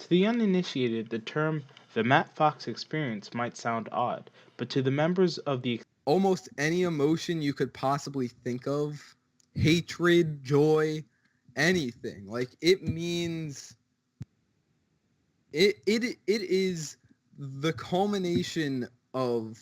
To the uninitiated, the term the Matt Fox experience might sound odd, but to the members of the Almost any emotion you could possibly think of, hatred, joy, anything. Like it means it is the culmination of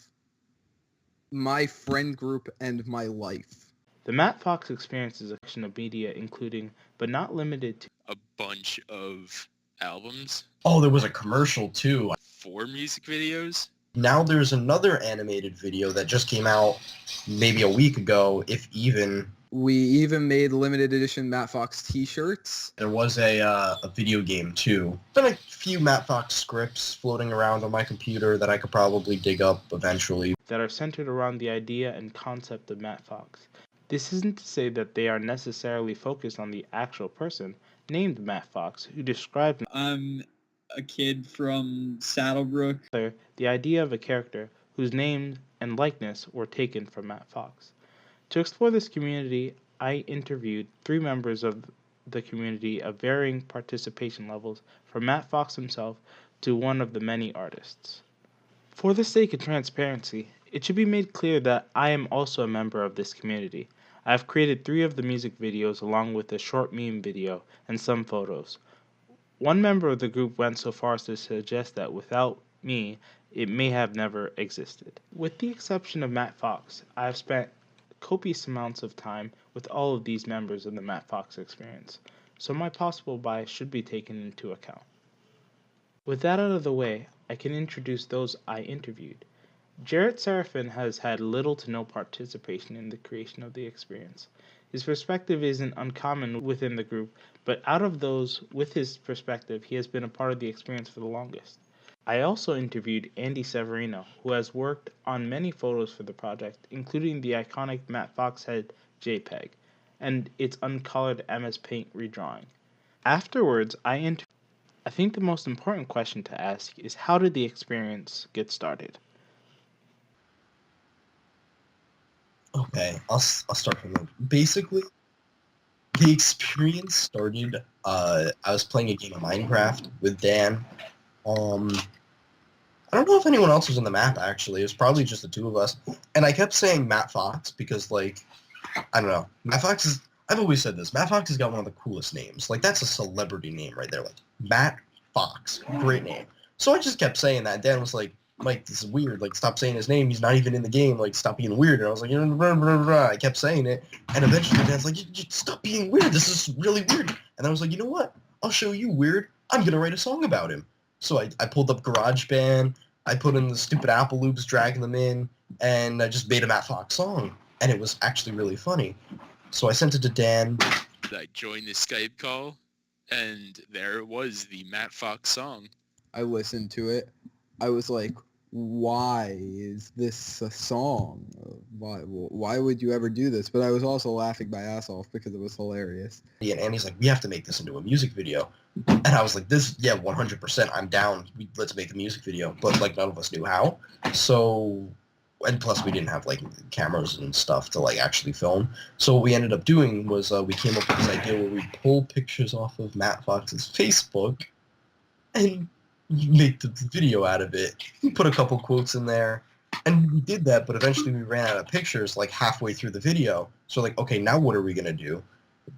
my friend group and my life. The Matt Fox experience is a collection of media including, but not limited to, a bunch of albums, Oh, there was a commercial too. 4 music videos. Now there's another animated video that just came out maybe a week ago, if even. We even made limited edition Matt Fox t-shirts. There was a video game too. Been a few Matt Fox scripts floating around on my computer that I could probably dig up eventually. that are centered around the idea and concept of Matt Fox. This isn't to say that they are necessarily focused on the actual person named Matt Fox, who described I'm a kid from Saddlebrook. the idea of a character whose name and likeness were taken from Matt Fox. To explore this community, I interviewed 3 members of the community of varying participation levels, from Matt Fox himself to one of the many artists. For the sake of transparency, it should be made clear that I am also a member of this community. I have created 3 of the music videos along with a short meme video and some photos. One member of the group went so far as to suggest that without me, it may have never existed. With the exception of Matt Fox, I have spent copious amounts of time with all of these members of the Matt Fox experience, so my possible bias should be taken into account. With that out of the way, I can introduce those I interviewed. Jarrett Seraphin has had little to no participation in the creation of the experience. His perspective isn't uncommon within the group, but out of those with his perspective, he has been a part of the experience for the longest. I also interviewed Andy Severino, who has worked on many photos for the project, including the iconic Matt Fox head JPEG, and its uncolored MS Paint redrawing. Afterwards, I think the most important question to ask is, how did the experience get started? Okay, I'll start from there. Basically, the experience started, I was playing a game of Minecraft with Dan. I don't know if anyone else was in the map, actually. It was probably just the 2 of us. And I kept saying Matt Fox because, like, I don't know. Matt Fox is, I've always said this, Matt Fox has got one of the coolest names. Like, that's a celebrity name right there. Like, Matt Fox. Great name. So I just kept saying that. Dan was like, Mike, this is weird. Like, stop saying his name. He's not even in the game. Like, stop being weird. And I was like, blah, blah, blah. I kept saying it. And eventually Dan's like, stop being weird. This is really weird. And I was like, you know what? I'll show you weird. I'm going to write a song about him. So I pulled up GarageBand. I put in the stupid Apple loops, dragging them in, and I just made a Matt Fox song. And it was actually really funny. So I sent it to Dan. I joined the Skype call, and there it was, the Matt Fox song. I listened to it. I was like, why is this a song? Why would you ever do this? But I was also laughing my ass off because it was hilarious. And Andy's like, we have to make this into a music video. And I was like, 100%, I'm down. Let's make a music video. But, like, none of us knew how. So, and plus we didn't have, like, cameras and stuff to, like, actually film. So what we ended up doing was we came up with this idea where we pull pictures off of Matt Fox's Facebook and make the video out of it. We put a couple quotes in there. And we did that, but eventually we ran out of pictures, like, halfway through the video. So, like, okay, now what are we going to do?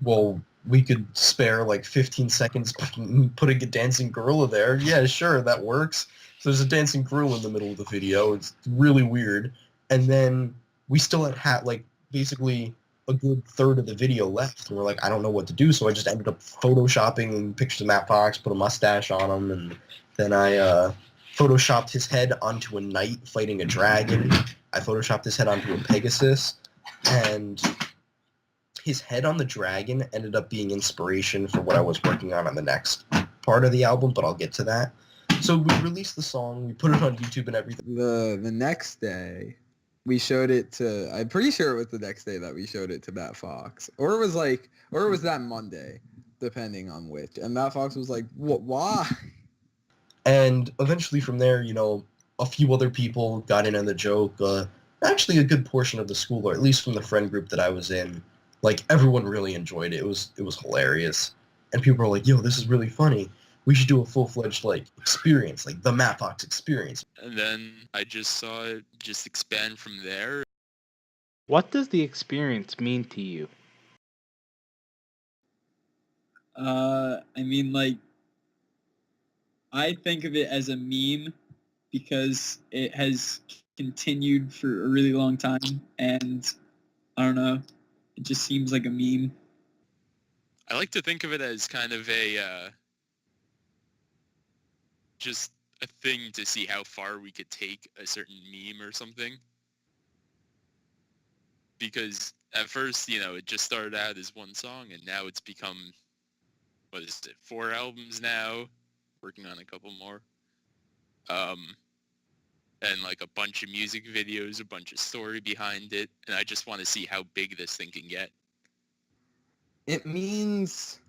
Well, we could spare like 15 seconds putting a dancing gorilla there. Yeah, sure, that works. So there's a dancing gorilla in the middle of the video. It's really weird. And then we still had like basically a good third of the video left. And we're like, I don't know what to do. So I just ended up photoshopping pictures of Matt Fox, put a mustache on him, and then I photoshopped his head onto a knight fighting a dragon. I photoshopped his head onto a Pegasus, and his head on the dragon ended up being inspiration for what I was working on the next part of the album, but I'll get to that. So we released the song, we put it on YouTube and everything. The next day, we showed it to, I'm pretty sure it was the next day that we showed it to Matt Fox. Or it was that Monday, depending on which. And Matt Fox was like, what, why? And eventually from there, you know, a few other people got in on the joke. Actually a good portion of the school, or at least from the friend group that I was in, like, everyone really enjoyed it. It was hilarious. And people were like, yo, this is really funny. we should do a full-fledged like experience, like the Matt Fox experience. And then I just saw it just expand from there. What does the experience mean to you? I mean, like, I think of it as a meme because it has continued for a really long time, and I don't know, it just seems like a meme. I like to think of it as kind of a just a thing to see how far we could take a certain meme or something. Because at first, it just started out as one song, and now it's become, what is it, 4 albums now, working on a couple more. And like a bunch of music videos, a bunch of story behind it, and I just want to see how big this thing can get. It means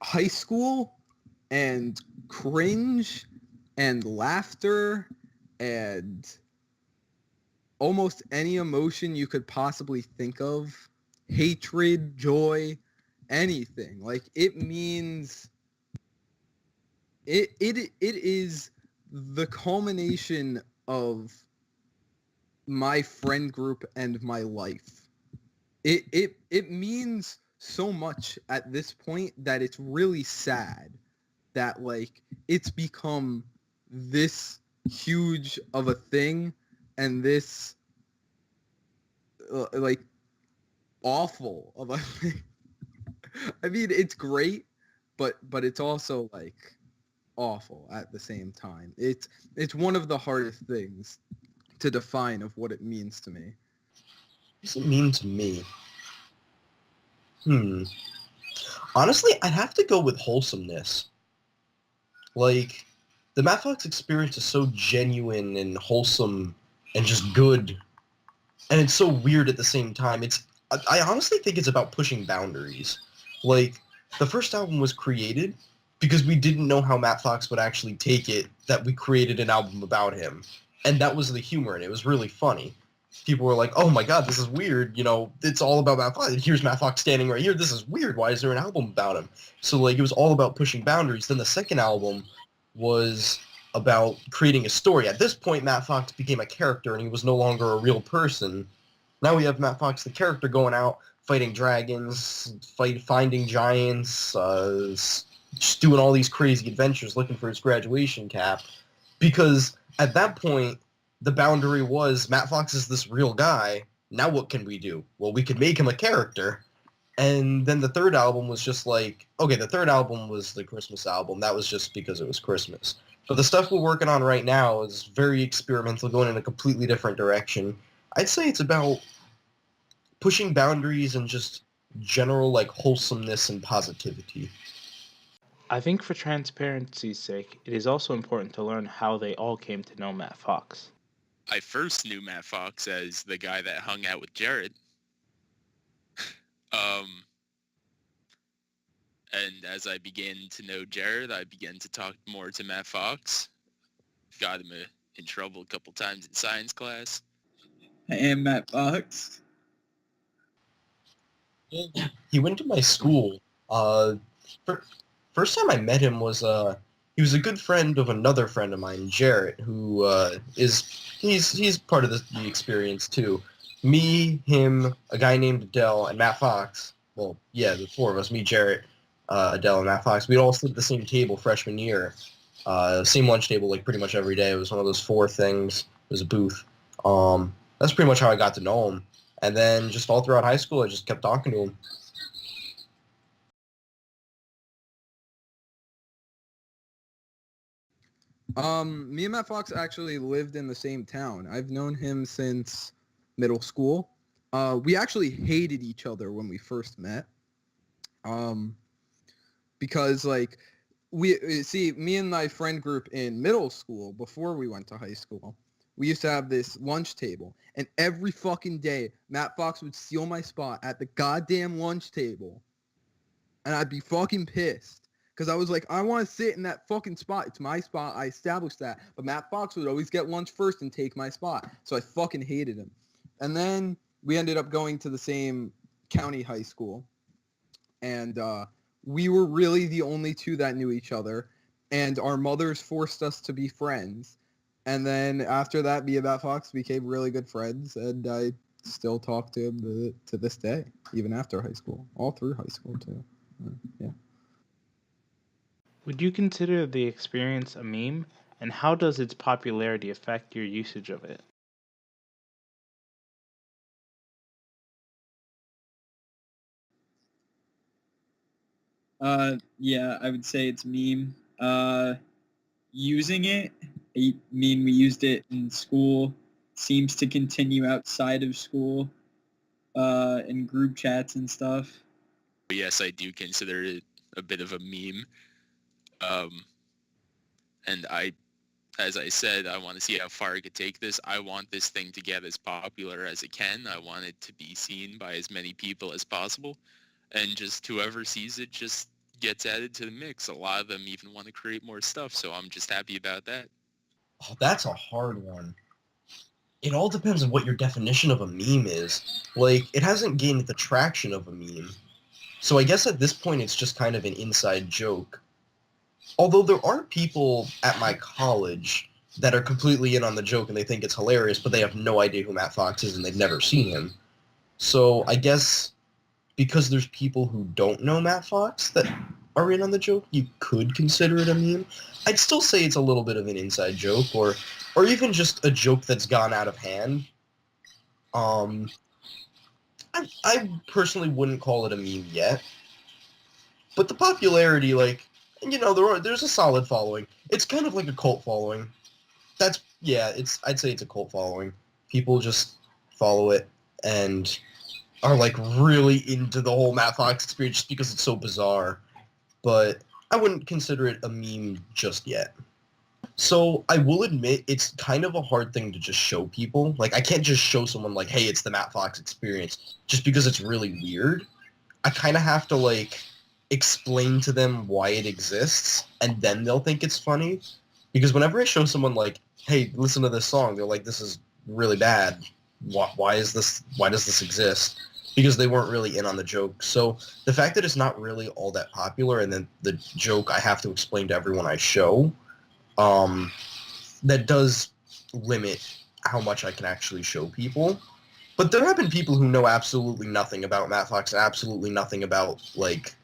high school and cringe and laughter and almost any emotion you could possibly think of. Hatred, joy, anything. Like, it means it is the culmination of my friend group and my life. It means so much at this point that it's really sad that like it's become this huge of a thing and this like awful of a thing. I mean, it's great, but it's also like awful at the same time. It's one of the hardest things to define of what it means to me. What does it mean to me? Honestly, I'd have to go with wholesomeness. Like, the Matt Fox experience is so genuine and wholesome and just good, and it's so weird at the same time. I honestly think it's about pushing boundaries. Like, the first album was created because we didn't know how Matt Fox would actually take it that we created an album about him. And that was the humor, and it was really funny. People were like, oh my god, this is weird, it's all about Matt Fox. Here's Matt Fox standing right here. This is weird. Why is there an album about him? So, like, it was all about pushing boundaries. Then the second album was about creating a story. At this point, Matt Fox became a character, and he was no longer a real person. Now we have Matt Fox, the character, going out, fighting dragons, finding giants, just doing all these crazy adventures, looking for his graduation cap. Because at that point, the boundary was Matt Fox is this real guy. Now what can we do? Well, we could make him a character. And then the third album was just like, okay, the third album was the Christmas album. That was just because it was Christmas. But the stuff we're working on right now is very experimental, going in a completely different direction. I'd say it's about pushing boundaries and just general, like, wholesomeness and positivity. I think for transparency's sake, it is also important to learn how they all came to know Matt Fox. I first knew Matt Fox as the guy that hung out with Jared. And as I began to know Jared, I began to talk more to Matt Fox. Got him in trouble a couple times in science class. I am Matt Fox. He went to my school. First time I met him was he was a good friend of another friend of mine, Jarrett, who he's part of the experience too. Me, him, a guy named Adele, and Matt Fox. Well, yeah, the four of us, me, Jarrett, Adele, and Matt Fox. We'd all sit at the same table freshman year, same lunch table, like pretty much every day. It was one of those 4 things. It was a booth. That's pretty much how I got to know him. And then just all throughout high school, I just kept talking to him. Me and Matt Fox actually lived in the same town. I've known him since middle school. We actually hated each other when we first met. Because like me and my friend group in middle school, before we went to high school, we used to have this lunch table, and every fucking day Matt Fox would steal my spot at the goddamn lunch table, and I'd be fucking pissed. Because I was like, I want to sit in that fucking spot. It's my spot. I established that. But Matt Fox would always get lunch first and take my spot. So I fucking hated him. And then we ended up going to the same county high school. And we were really the only two that knew each other, and our mothers forced us to be friends. And then after that, me and Matt Fox became really good friends, and I still talk to him to this day, even after high school, all through high school too. Yeah. Would you consider the experience a meme, and how does its popularity affect your usage of it? Yeah, I would say it's meme. Using it, I mean, we used it in school, seems to continue outside of school, in group chats and stuff. But yes, I do consider it a bit of a meme. And as I said, I want to see how far I could take this. I want this thing to get as popular as it can. I want it to be seen by as many people as possible. And just whoever sees it just gets added to the mix. A lot of them even want to create more stuff, so I'm just happy about that. Oh, that's a hard one. It all depends on what your definition of a meme is. Like, it hasn't gained the traction of a meme. So I guess at this point it's just kind of an inside joke. Although there are people at my college that are completely in on the joke and they think it's hilarious, but they have no idea who Matt Fox is and they've never seen him. So I guess because there's people who don't know Matt Fox that are in on the joke, you could consider it a meme. I'd still say it's a little bit of an inside joke, or even just a joke that's gone out of hand. Um, I personally wouldn't call it a meme yet, but the popularity, like, there's a solid following. It's kind of like a cult following. I'd say it's a cult following. People just follow it and are like really into the whole Matt Fox experience just because it's so bizarre. But I wouldn't consider it a meme just yet. So I will admit it's kind of a hard thing to just show people. Like, I can't just show someone like, hey, it's the Matt Fox experience just because it's really weird. I kind of have to like explain to them why it exists and then they'll think it's funny. Because whenever I show someone like, hey, listen to this song, they're like, this is really bad. Why does this exist? Because they weren't really in on the joke. So the fact that it's not really all that popular and then the joke I have to explain to everyone I show, that does limit how much I can actually show people. But there have been people who know absolutely nothing about Matt Fox, absolutely nothing about, like,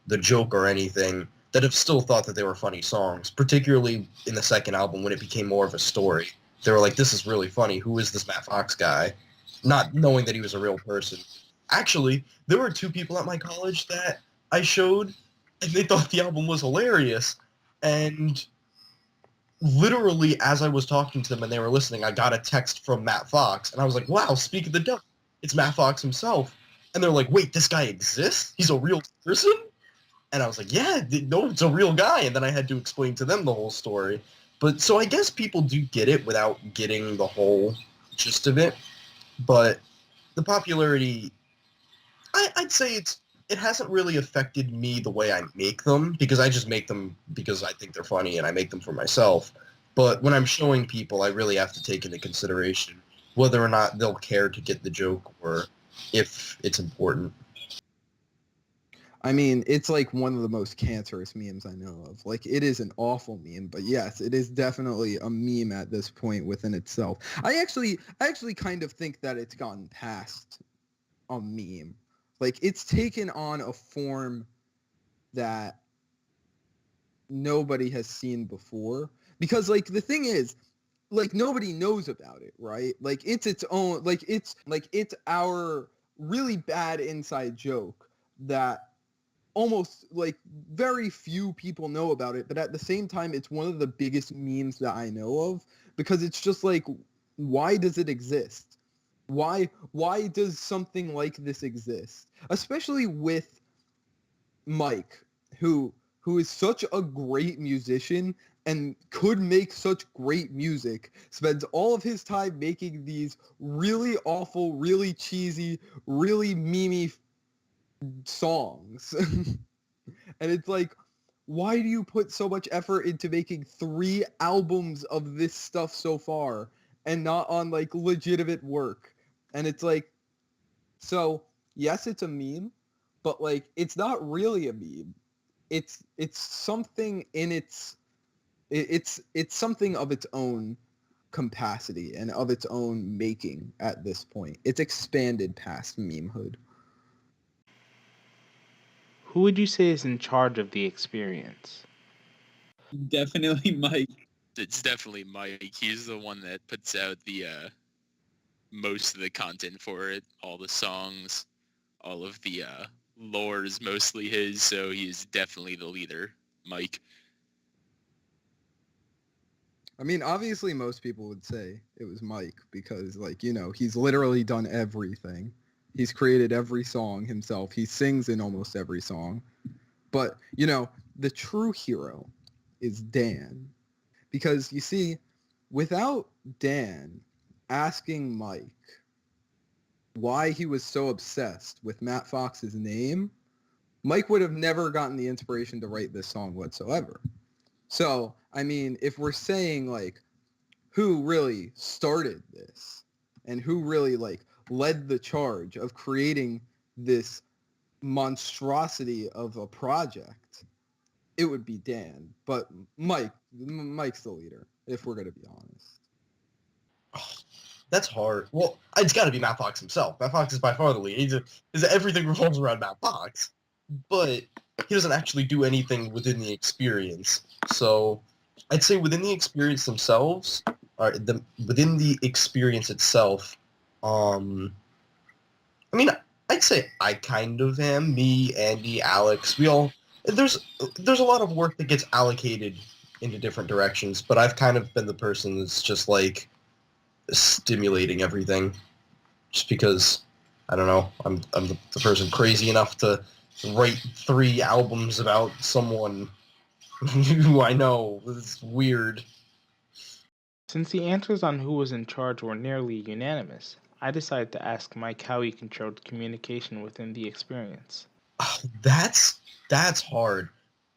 the joke or anything, that have still thought that they were funny songs, particularly in the second album when it became more of a story. They were like, this is really funny. Who is this Matt Fox guy? Not knowing that he was a real person. Actually, there were two people at my college that I showed, and they thought the album was hilarious. And literally, as I was talking to them and they were listening, I got a text from Matt Fox, and I was like, wow, speak of the devil, it's Matt Fox himself. And they're like, wait, this guy exists? He's a real person? And I was like, yeah, no, it's a real guy. And then I had to explain to them the whole story. But so I guess people do get it without getting the whole gist of it. But the popularity, I'd say it hasn't really affected me the way I make them, because I just make them because I think they're funny and I make them for myself. But when I'm showing people, I really have to take into consideration whether or not they'll care to get the joke or if it's important. I mean, it's like one of the most cancerous memes I know of. Like, it is an awful meme, but yes, it is definitely a meme at this point within itself. I actually kind of think that it's gotten past a meme. Like, it's taken on a form that nobody has seen before. Because, like, the thing is, like, nobody knows about it, right? Like, it's own, it's our really bad inside joke that almost like very few people know about it, but at the same time it's one of the biggest memes that I know of, because it's just like, why does it exist? Why does something like this exist? Especially with Mike, who is such a great musician and could make such great music, spends all of his time making these really awful, really cheesy, really memey songs. And it's like, why do you put so much effort into making 3 albums of this stuff so far and not on like legitimate work? And it's like, so yes, it's a meme, but like, it's not really a meme. it's something in it's something of its own capacity and of its own making at this point. It's expanded past memehood. Who would you say is in charge of the experience? Definitely Mike. It's definitely Mike. He's the one that puts out the most of the content for it, all the songs, all of the lore is mostly his, so he's definitely the leader, Mike. I mean, obviously most people would say it was Mike because, like, you know, he's literally done everything. He's created every song himself. He sings in almost every song. But, you know, the true hero is Dan. Because, you see, without Dan asking Mike why he was so obsessed with Matt Fox's name, Mike would have never gotten the inspiration to write this song whatsoever. So, I mean, if we're saying, like, who really started this and who really, like, led the charge of creating this monstrosity of a project, it would be Dan. But Mike's the leader, if we're going to be honest. That's hard. Well, it's got to be Matt Fox himself. Matt Fox is by far the lead. Everything revolves around Matt Fox, but he doesn't actually do anything within the experience. So I'd say within the experience themselves, within the experience itself, I mean, I'd say I kind of am. Me, Andy, Alex, we all. There's a lot of work that gets allocated into different directions, but I've kind of been the person that's just like stimulating everything, just because I don't know. I'm the person crazy enough to write 3 albums about someone who I know. It's weird. Since the answers on who was in charge were nearly unanimous, I decided to ask Mike how he controlled communication within the experience. That's hard.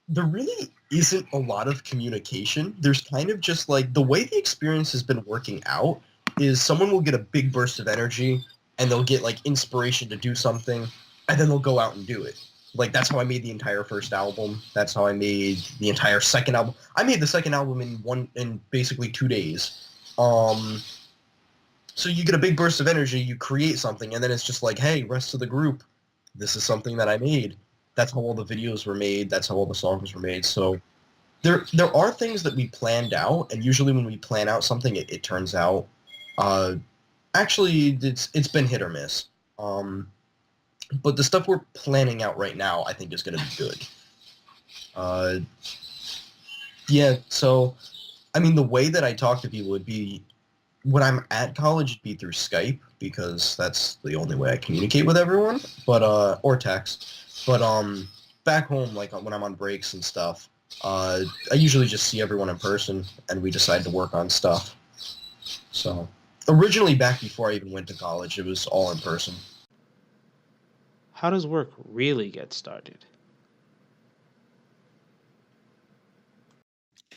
There really isn't a lot of communication. There's kind of just like the way the experience has been working out is someone will get a big burst of energy and they'll get like inspiration to do something and then they'll go out and do it. Like that's how I made the entire first album. That's how I made the entire second album. I made the second album in basically 2 days. So you get a big burst of energy, you create something, and then it's just like, hey, rest of the group, this is something that I made. That's how all the videos were made. That's how all the songs were made. So there are things that we planned out, and usually when we plan out something, it turns out. Actually, it's been hit or miss. But the stuff we're planning out right now, I think, is going to be good. Yeah, so, I mean, the way that I talk to people would be, when I'm at college, it'd be through Skype, because that's the only way I communicate with everyone, but, or text. But, back home, like, when I'm on breaks and stuff, I usually just see everyone in person, and we decide to work on stuff. So, originally, back before I even went to college, it was all in person. How does work really get started?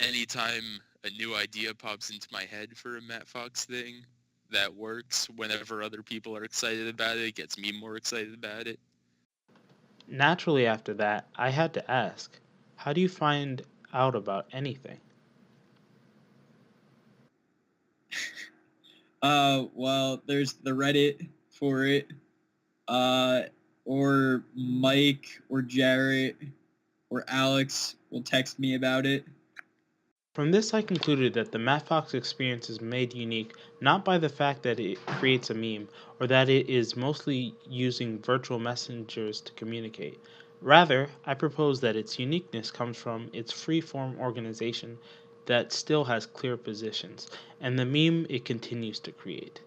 Anytime a new idea pops into my head for a Matt Fox thing, that works. Whenever other people are excited about it, it gets me more excited about it. Naturally, after that, I had to ask, how do you find out about anything? Well, there's the Reddit for it, or Mike or Jarrett or Alex will text me about it. From this, I concluded that the Matt Fox experience is made unique not by the fact that it creates a meme or that it is mostly using virtual messengers to communicate. Rather, I propose that its uniqueness comes from its free-form organization that still has clear positions, and the meme it continues to create.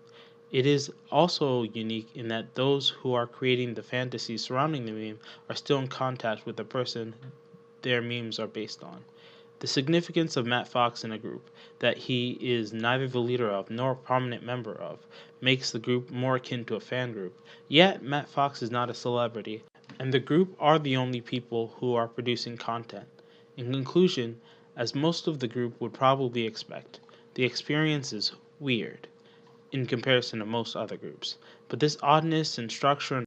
It is also unique in that those who are creating the fantasy surrounding the meme are still in contact with the person their memes are based on. The significance of Matt Fox in a group, that he is neither the leader of nor a prominent member of, makes the group more akin to a fan group. Yet, Matt Fox is not a celebrity, and the group are the only people who are producing content. In conclusion, as most of the group would probably expect, the experience is weird in comparison to most other groups, but this oddness in structure and